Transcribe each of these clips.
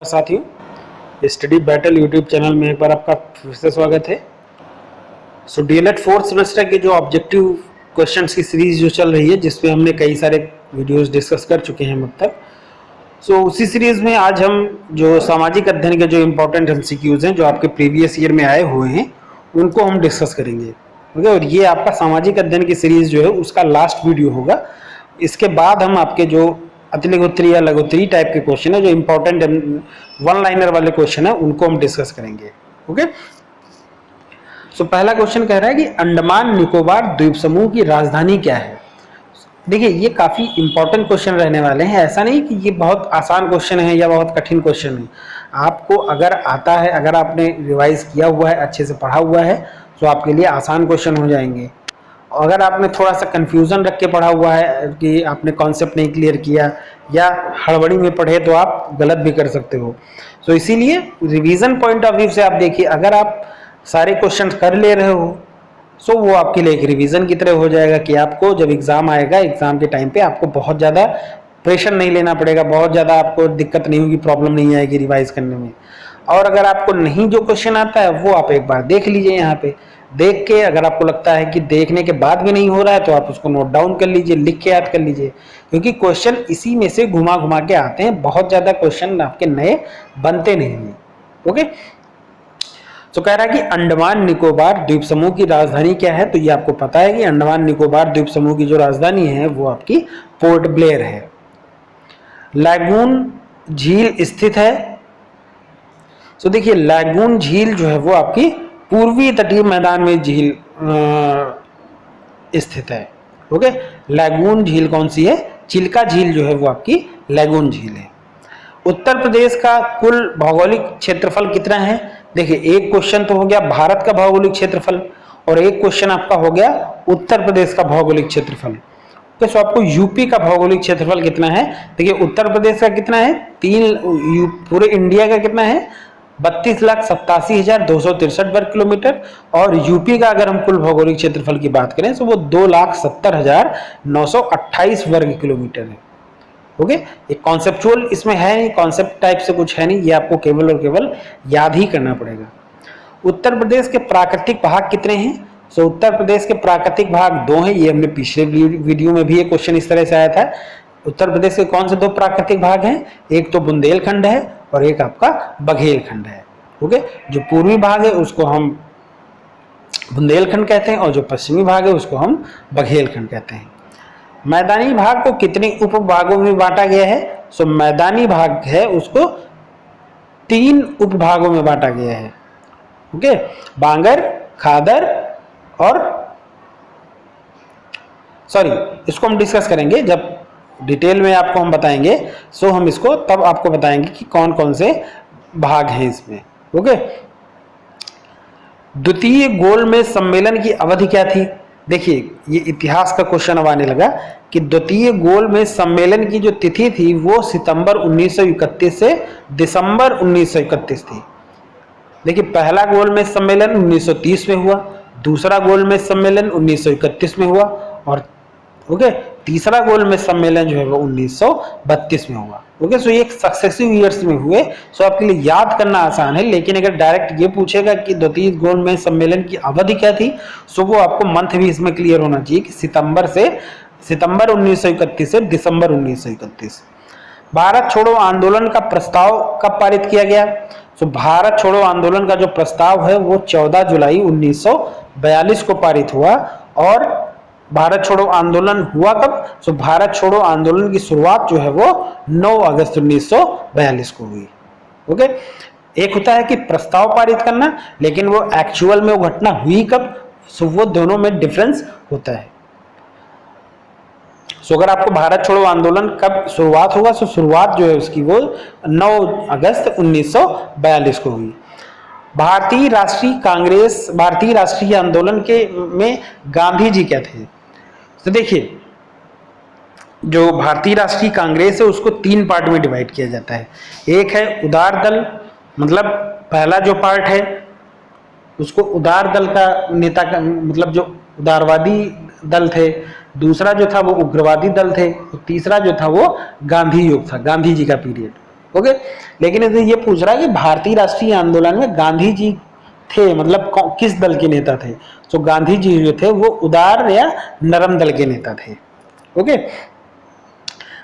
साथियों, study battle YouTube channel में एक बार आपका फिर से स्वागत है। डीएलएड फोर्थ सेमेस्टर के जो ऑब्जेक्टिव क्वेश्चंस की सीरीज जो चल रही है, जिसमें हमने कई सारे वीडियोस डिस्कस कर चुके हैं अब तक। उसी सीरीज में आज हम जो सामाजिक अध्ययन के जो इम्पोर्टेंट एमसीक्यूज हैं, जो आपके प्रीवियस ईयर में आए हुए हैं, उनको हम डिस्कस करेंगे। ओके, और ये आपका सामाजिक अध्ययन की सीरीज जो है उसका लास्ट वीडियो होगा। इसके बाद हम आपके जो अतिलघुत्तरी या लघुत्तरी टाइप के क्वेश्चन है, जो इंपॉर्टेंट वन लाइनर वाले क्वेश्चन है, उनको हम डिस्कस करेंगे। ओके, पहला क्वेश्चन कह रहा है कि अंडमान निकोबार द्वीप समूह की राजधानी क्या है। देखिए, ये काफी इंपॉर्टेंट क्वेश्चन रहने वाले हैं। ऐसा नहीं कि ये बहुत आसान क्वेश्चन है या बहुत कठिन क्वेश्चन है। आपको अगर आता है, अगर आपने रिवाइज किया हुआ है, अच्छे से पढ़ा हुआ है, तो आपके लिए आसान क्वेश्चन हो जाएंगे। अगर आपने थोड़ा सा कंफ्यूजन रख के पढ़ा हुआ है कि आपने कॉन्सेप्ट नहीं क्लियर किया या हड़बड़ी में पढ़े, तो आप गलत भी कर सकते हो। इसीलिए रिवीजन पॉइंट ऑफ व्यू से आप देखिए, अगर आप सारे क्वेश्चन कर ले रहे हो, वो आपके लिए एक रिवीजन की तरह हो जाएगा कि आपको जब एग्जाम आएगा, एग्जाम के टाइम पे आपको बहुत ज़्यादा प्रेशर नहीं लेना पड़ेगा, बहुत ज़्यादा आपको दिक्कत नहीं होगी, प्रॉब्लम नहीं आएगी रिवाइज करने में। और अगर आपको नहीं जो क्वेश्चन आता है वो आप एक बार देख लीजिए, यहाँ पे देख के अगर आपको लगता है कि देखने के बाद भी नहीं हो रहा है, तो आप उसको नोट डाउन कर लीजिए, लिख के याद कर लीजिए, क्योंकि क्वेश्चन इसी में से घुमा घुमा के आते हैं। बहुत ज़्यादा क्वेश्चन आपके नए बनते नहीं हैं। ओके, कह रहा है कि अंडमान निकोबार द्वीप समूह की राजधानी क्या है। तो ये आपको पता है कि अंडमान निकोबार द्वीप समूह की जो राजधानी है वो आपकी पोर्ट ब्लेयर है। लैगून झील स्थित है। देखिए, लैगून झील जो है वो आपकी पूर्वी तटीय मैदान में झील स्थित है। ओके, लैगून झील कौन सी है? चिल्का झील जो है वो आपकी लैगून झील है। उत्तर प्रदेश का कुल भौगोलिक क्षेत्रफल कितना है? देखिए, एक क्वेश्चन तो हो गया भारत का भौगोलिक क्षेत्रफल, और एक क्वेश्चन आपका हो गया उत्तर प्रदेश का भौगोलिक क्षेत्रफल। तो आपको यूपी का भौगोलिक क्षेत्रफल कितना है? देखिए, उत्तर प्रदेश का कितना है? पूरे इंडिया का कितना है? 32,87,263 वर्ग किलोमीटर। और यूपी का अगर हम कुल भौगोलिक क्षेत्रफल की बात करें तो वो 2,70,928 वर्ग किलोमीटर है। ओके, एक कॉन्सेप्चुअल इसमें है नहीं, कॉन्सेप्ट टाइप से कुछ है नहीं, ये आपको केवल और केवल याद ही करना पड़ेगा। उत्तर प्रदेश के प्राकृतिक भाग कितने हैं? उत्तर प्रदेश के प्राकृतिक भाग 2 हैं। ये हमने पिछले वीडियो में भी एक क्वेश्चन इस तरह से आया था। उत्तर प्रदेश के कौन से 2 प्राकृतिक भाग हैं? एक तो बुंदेलखंड है और एक आपका बघेलखंड है। ओके, जो पूर्वी भाग है उसको हम बुंदेलखंड कहते हैं और जो पश्चिमी भाग है उसको हम बघेलखंड कहते हैं। मैदानी भाग को कितने उपभागों में बांटा गया है? मैदानी भाग है उसको 3 उपभागों में बांटा गया है। ओके, बांगर, खादर और इसको हम डिस्कस करेंगे जब डिटेल में आपको हम बताएंगे। हम इसको तब आपको बताएंगे कि कौन कौन से भाग हैं इसमें। ओके, द्वितीय गोलमेज सम्मेलन की अवधि क्या थी? देखिए, ये इतिहास का क्वेश्चन अब आने लगा कि द्वितीय गोलमेज सम्मेलन की जो तिथि थी वो सितंबर 1931 से दिसंबर 1931 थी। देखिए, पहला गोलमेज सम्मेलन 1930 में हुआ, दूसरा गोलमेज सम्मेलन 1931 में हुआ, और ओके, तीसरा गोलमेज सम्मेलन जो है वो 1932 में हुआ। ओके, ये एक सक्सेसिव ईयर्स में हुए। आपके लिए याद करना आसान है, लेकिन अगर डायरेक्ट ये पूछेगा कि द्वितीय गोलमेज सम्मेलन की अवधि क्या थी, वो आपको मंथ भी इसमें क्लियर होना चाहिए कि सितंबर 1931 से दिसंबर 1931। भारत छोड़ो आंदोलन का प्रस्ताव कब पारित किया गया? भारत छोड़ो आंदोलन का जो प्रस्ताव है वो 14 जुलाई 1942 को पारित हुआ। और भारत छोड़ो आंदोलन हुआ कब? भारत छोड़ो आंदोलन की शुरुआत जो है वो 9 अगस्त 1942 को हुई। ओके, एक होता है कि प्रस्ताव पारित करना, लेकिन वो एक्चुअल में वो घटना हुई कब? वो दोनों में डिफरेंस होता है। अगर आपको भारत छोड़ो आंदोलन कब शुरुआत होगा, शुरुआत जो है उसकी वो 9 अगस्त 1942 को हुई। भारतीय राष्ट्रीय आंदोलन के में गांधी जी क्या थे? देखिए, जो भारतीय राष्ट्रीय कांग्रेस है उसको 3 पार्ट में डिवाइड किया जाता है। एक है उदार दल, मतलब पहला जो पार्ट है उसको उदार दल का नेता का, मतलब जो उदारवादी दल थे। दूसरा जो था वो उग्रवादी दल थे। तीसरा जो था वो गांधी युग था, गांधी जी का पीरियड। ओके, लेकिन ये पूछ रहा है कि भारतीय राष्ट्रीय आंदोलन में गांधी जी थे, मतलब किस दल के नेता थे। तो गांधी जी जो थे वो उदार या नरम दल के नेता थे। ओके,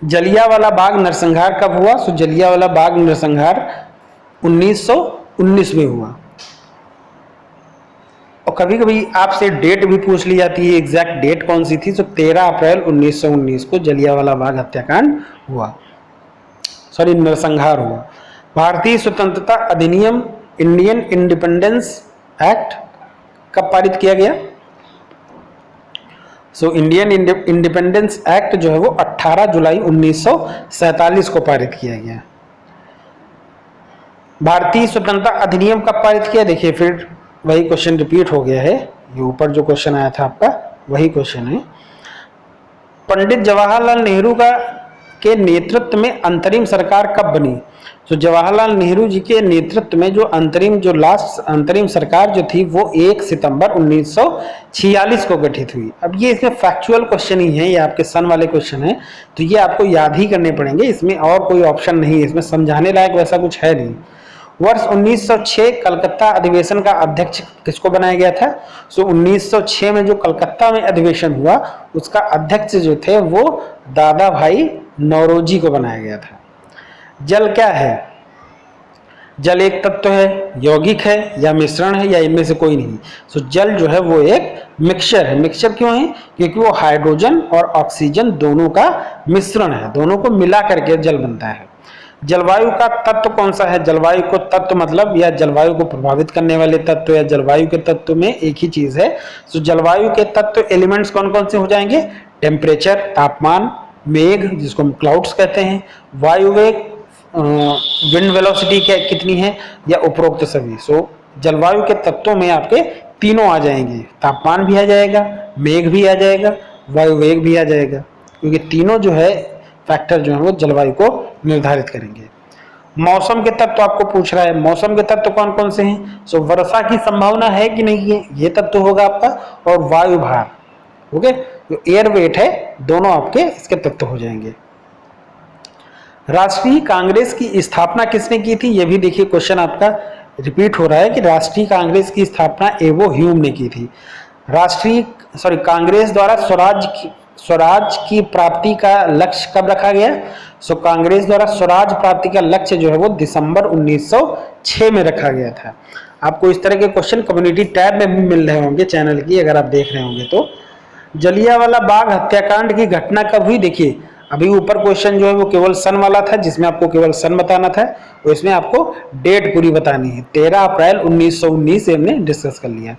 जलियांवाला बाग नरसंहार कब हुआ? तो जलियांवाला बाग नरसंहार 1919 में हुआ। और कभी कभी आपसे डेट भी पूछ ली जाती है, एग्जैक्ट डेट कौन सी थी? तो 13 अप्रैल 1919 को जलियांवाला बाग हत्याकांड हुआ, सॉरी नरसंहार हुआ। भारतीय स्वतंत्रता अधिनियम इंडियन इंडिपेंडेंस एक्ट कब पारित किया गया? सो इंडियन इंडिपेंडेंस एक्ट जो है वो 18 जुलाई 1947 को पारित किया गया। भारतीय स्वतंत्रता अधिनियम कब पारित किया? देखिए फिर वही क्वेश्चन रिपीट हो गया है, ये ऊपर जो क्वेश्चन आया था आपका वही क्वेश्चन है। पंडित जवाहरलाल नेहरू के नेतृत्व में अंतरिम सरकार कब बनी? तो जवाहरलाल नेहरू जी के नेतृत्व में जो लास्ट अंतरिम सरकार जो थी वो 1 सितंबर 1946 को गठित हुई। अब ये इसमें फैक्चुअल क्वेश्चन ही है, ये आपके सन वाले क्वेश्चन है, तो ये आपको याद ही करने पड़ेंगे, इसमें और कोई ऑप्शन नहीं है, इसमें समझाने लायक वैसा कुछ है नहीं। वर्ष 1906 कलकत्ता अधिवेशन का अध्यक्ष किसको बनाया गया था? सो 1906 में जो कलकत्ता में अधिवेशन हुआ उसका अध्यक्ष जो थे वो दादा भाई नौरोजी को बनाया गया था। जल क्या है? जल एक तत्व है, यौगिक है या मिश्रण है या इनमें से कोई नहीं। सो जल जो है वो एक मिक्सचर है। मिक्सचर क्यों है? क्योंकि वो हाइड्रोजन और ऑक्सीजन दोनों का मिश्रण है, दोनों को मिला करके जल बनता है। जलवायु का तत्व कौन सा है? जलवायु को तत्व मतलब या जलवायु को प्रभावित करने वाले तत्व या जलवायु के तत्व में एक ही चीज है। तो जलवायु के तत्व एलिमेंट्स कौन कौन से हो जाएंगे? टेम्परेचर, तापमान, मेघ जिसको हम क्लाउड्स कहते हैं, वायु वेग, विंड वेलोसिटी क्या कितनी है, या उपरोक्त सभी। सो जलवायु के तत्वों में आपके तीनों आ जाएंगे, तापमान भी आ जाएगा, मेघ भी आ जाएगा, वायु वेग भी आ जाएगा, क्योंकि तीनों जो है फैक्टर जो है वो जलवायु को निर्धारित करेंगे। मौसम के तत्व आपको पूछ रहा है, मौसम के तत्व कौन कौन से हैं? सो वर्षा की संभावना है कि नहीं है, ये तत्व होगा आपका, और वायु भार। ओके, जो एयर वेट है दोनों आपके इसके तत्व हो जाएंगे। राष्ट्रीय कांग्रेस की स्थापना किसने की थी? ये भी देखिए क्वेश्चन आपका रिपीट हो रहा है कि राष्ट्रीय कांग्रेस की स्थापना एवो ह्यूम ने की थी। कांग्रेस द्वारा स्वराज की प्राप्ति का लक्ष्य कब रखा गया? सो कांग्रेस द्वारा स्वराज प्राप्ति का लक्ष्य जो है वो दिसंबर 1906 में रखा गया था। आपको इस तरह के क्वेश्चन कम्युनिटी टैब में भी मिल रहे होंगे चैनल की, अगर आप देख रहे होंगे तो। जलियांवाला बाग हत्याकांड की घटना कब हुई? देखिए अभी ऊपर क्वेश्चन जो है वो केवल सन वाला था, जिसमें आपको केवल सन बताना था, और इसमें आपको डेट पूरी बतानी है। 13 अप्रैल 1919 हमने डिस्कस कर लिया।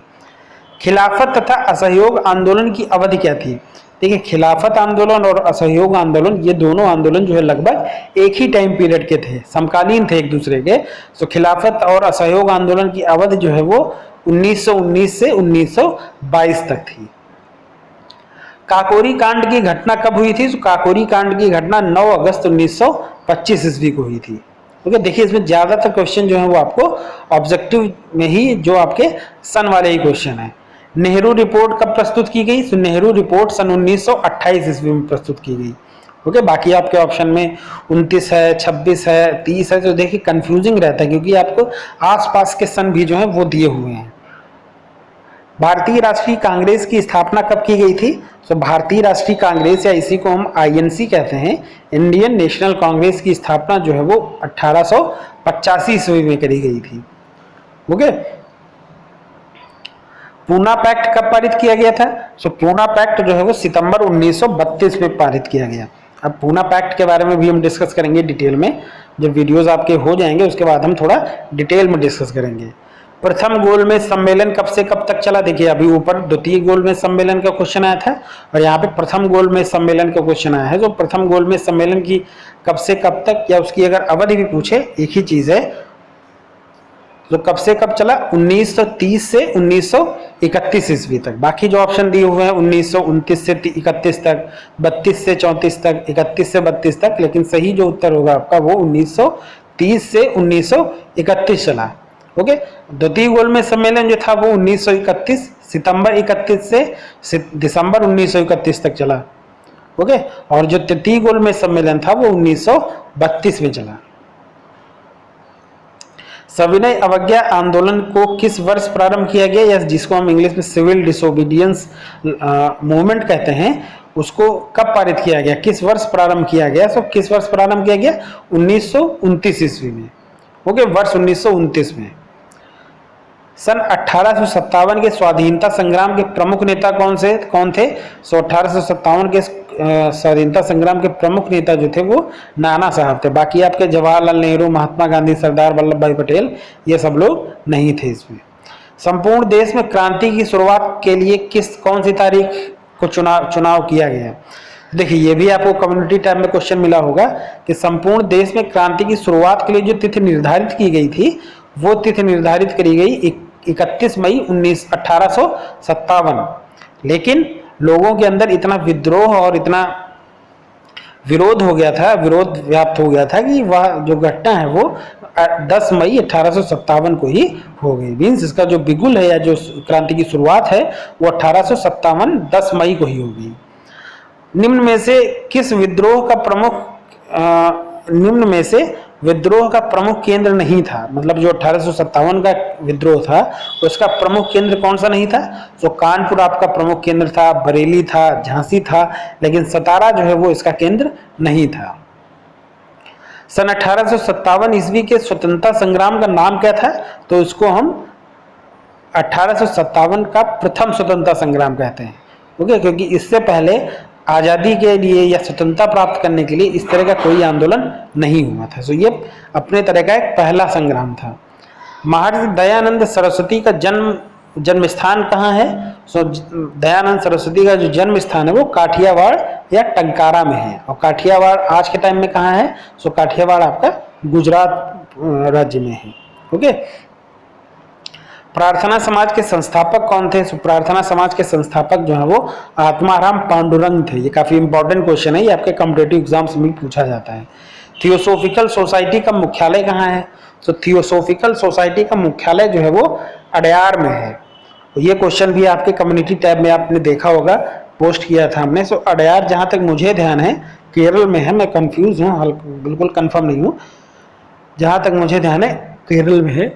खिलाफत तथा असहयोग आंदोलन की अवधि क्या थी? देखिए खिलाफत आंदोलन और असहयोग आंदोलन ये दोनों आंदोलन जो है लगभग एक ही टाइम पीरियड के थे, समकालीन थे एक दूसरे के। तो खिलाफत और असहयोग आंदोलन की अवधि जो है वो 1919 से 1922 तक थी। काकोरी कांड की घटना कब हुई थी? तो काकोरी कांड की घटना 9 अगस्त 1925 ईस्वी को हुई थी। ओके, देखिए इसमें ज्यादातर क्वेश्चन जो है वो आपको ऑब्जेक्टिव में ही जो आपके सन वाले ही क्वेश्चन है। नेहरू रिपोर्ट कब प्रस्तुत की गई? तो नेहरू रिपोर्ट सन 1928 ईस्वी में प्रस्तुत की गई। ओके, बाकी आपके ऑप्शन में 29 है, 26 है, 30 है, तो देखिए कंफ्यूजिंग रहता है क्योंकि आपको आसपास के सन भी जो है वो दिए हुए हैं। भारतीय राष्ट्रीय कांग्रेस की स्थापना कब की गई थी? तो भारतीय राष्ट्रीय कांग्रेस या इसी को हम आईएनसी कहते हैं, इंडियन नेशनल कांग्रेस की स्थापना जो है वो 1885 ईस्वी में करी गई थी। ओके, पूना पैक्ट कब पारित किया गया था? सो पूना पैक्ट जो है वो सितंबर 1932 में पारित किया गया। अब पूना पैक्ट के बारे में भी हम डिस्कस करेंगे डिटेल में, जब वीडियोस आपके हो जाएंगे उसके बाद हम थोड़ा डिटेल में डिस्कस करेंगे। प्रथम गोलमेज सम्मेलन कब से कब तक चला? देखिए अभी ऊपर द्वितीय गोलमेज सम्मेलन का क्वेश्चन आया था और यहाँ पे प्रथम गोलमेज सम्मेलन का क्वेश्चन आया है। जो प्रथम गोलमेज सम्मेलन की कब से कब तक या उसकी अगर अवधि भी पूछे एक ही चीज है, तो कब से कब चला? 1930 से 1931 ईस्वी तक। बाकी जो ऑप्शन दिए हुए हैं 1929 से 31 तक, 32 से 34 तक, 31 से 32 तक, लेकिन सही जो उत्तर होगा आपका वो 1930 से 1931 चला। ओके, द्वितीय गोलमेज सम्मेलन जो था वो 1931 सितंबर 31 से दिसंबर 1931 तक चला। ओके, और जो तृतीय गोलमेज सम्मेलन था वो 1932 में चला। सविनय अवज्ञा आंदोलन को किस वर्ष प्रारंभ किया गया, या जिसको हम इंग्लिश में सिविल डिसोबीडियंस मूवमेंट कहते हैं, उसको कब पारित किया गया, किस वर्ष प्रारंभ किया गया? सो किस वर्ष प्रारंभ किया गया? 1929 ईस्वी में। ओके, वर्ष 1929 में। सन 1857 के स्वाधीनता संग्राम के प्रमुख नेता कौन थे? सो 1857 के स्वाधीनता संग्राम के प्रमुख नेता जो थे वो नाना साहब थे। बाकी आपके जवाहरलाल नेहरू, महात्मा गांधी, सरदार वल्लभ भाई पटेल, ये सब लोग नहीं थे इसमें। संपूर्ण देश में क्रांति की शुरुआत के लिए कौन सी तारीख को चुनाव किया गया? देखिए, ये भी आपको कम्युनिटी टैब में क्वेश्चन मिला होगा कि संपूर्ण देश में क्रांति की शुरुआत के लिए जो तिथि निर्धारित की गई थी, वो तिथि निर्धारित करी गई 31 मई 1857। लेकिन लोगों के अंदर इतना विद्रोह और इतना विरोध हो गया था, विरोध व्याप्त हो गया था कि वह जो घटना है वो 10 मई 1857 को ही हो गई। मीन्स इसका जो बिगुल है या जो क्रांति की शुरुआत है वो 1857 10 मई को ही होगी। निम्न में से विद्रोह का प्रमुख केंद्र नहीं था, मतलब जो 1857 का विद्रोह था उसका प्रमुख केंद्र कौन सा नहीं था? तो कानपुर आपका प्रमुख केंद्र था, बरेली था, झांसी था, लेकिन सतारा जो है वो इसका केंद्र नहीं था। सन 1857 ईस्वी के स्वतंत्रता संग्राम का नाम क्या था? तो इसको हम 1857 का प्रथम स्वतंत्रता संग्राम कहते हैं। ओके, क्योंकि इससे पहले आज़ादी के लिए या स्वतंत्रता प्राप्त करने के लिए इस तरह का कोई आंदोलन नहीं हुआ था। सो ये अपने तरह का एक पहला संग्राम था। महर्षि दयानंद सरस्वती का जन्म स्थान कहाँ है? सो दयानंद सरस्वती का जो जन्म स्थान है वो काठियावाड़ या टंकारा में है। और काठियावाड़ आज के टाइम में कहाँ है? सो काठियावाड़ आपका गुजरात राज्य में है। ओके, प्रार्थना समाज के संस्थापक कौन थे? सो प्रार्थना समाज के संस्थापक जो है वो आत्माराम पांडुरंग थे। ये काफी इंपॉर्टेंट क्वेश्चन है, ये आपके कॉम्पिटिटिव एग्जाम्स में पूछा जाता है। थियोसोफिकल सोसाइटी का मुख्यालय कहाँ है? तो थियोसोफिकल सोसाइटी का मुख्यालय जो है वो अडयार में है। ये क्वेश्चन भी आपके कम्युनिटी टैब में आपने देखा होगा, पोस्ट किया था हमने। सो अडयार जहाँ तक मुझे ध्यान है केरल में है, मैं कंफ्यूज हूँ, बिल्कुल कंफर्म नहीं हूँ, जहाँ तक मुझे ध्यान है केरल में है।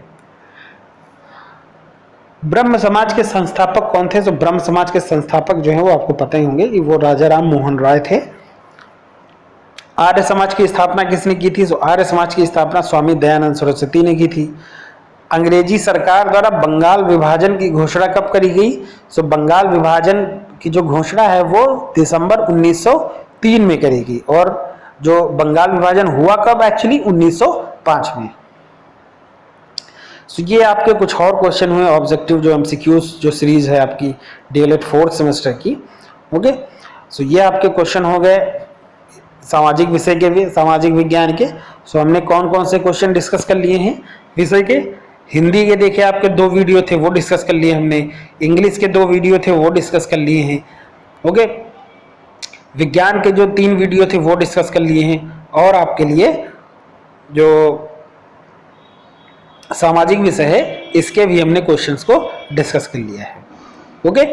ब्रह्म समाज के संस्थापक कौन थे? तो ब्रह्म समाज के संस्थापक जो है वो आपको पता ही होंगे कि वो राजा राम मोहन राय थे। आर्य समाज की स्थापना किसने की थी? तो आर्य समाज की स्थापना स्वामी दयानंद सरस्वती ने की थी। अंग्रेजी सरकार द्वारा बंगाल विभाजन की घोषणा कब करी गई? तो बंगाल विभाजन की जो घोषणा है वो दिसंबर 1903 में करेगी। और जो बंगाल विभाजन हुआ कब? एक्चुअली 1905 में। सो ये आपके कुछ और क्वेश्चन हुए ऑब्जेक्टिव जो एमसीक्यूज जो सीरीज है आपकी डीएलएड 4th सेमेस्टर की। ओके, सो ये आपके क्वेश्चन हो गए सामाजिक विषय के भी, सामाजिक विज्ञान के। सो हमने कौन कौन से क्वेश्चन डिस्कस कर लिए हैं विषय के? हिंदी के देखिए आपके 2 वीडियो थे वो डिस्कस कर लिए हमने, इंग्लिश के 2 वीडियो थे वो डिस्कस कर लिए हैं। ओके, विज्ञान के जो 3 वीडियो थे वो डिस्कस कर लिए हैं, और आपके लिए जो सामाजिक विषय है इसके भी हमने क्वेश्चंस को डिस्कस कर लिया है। ओके,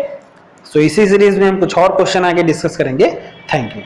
सो इसी सीरीज में हम कुछ और क्वेश्चन आगे डिस्कस करेंगे। Thank you.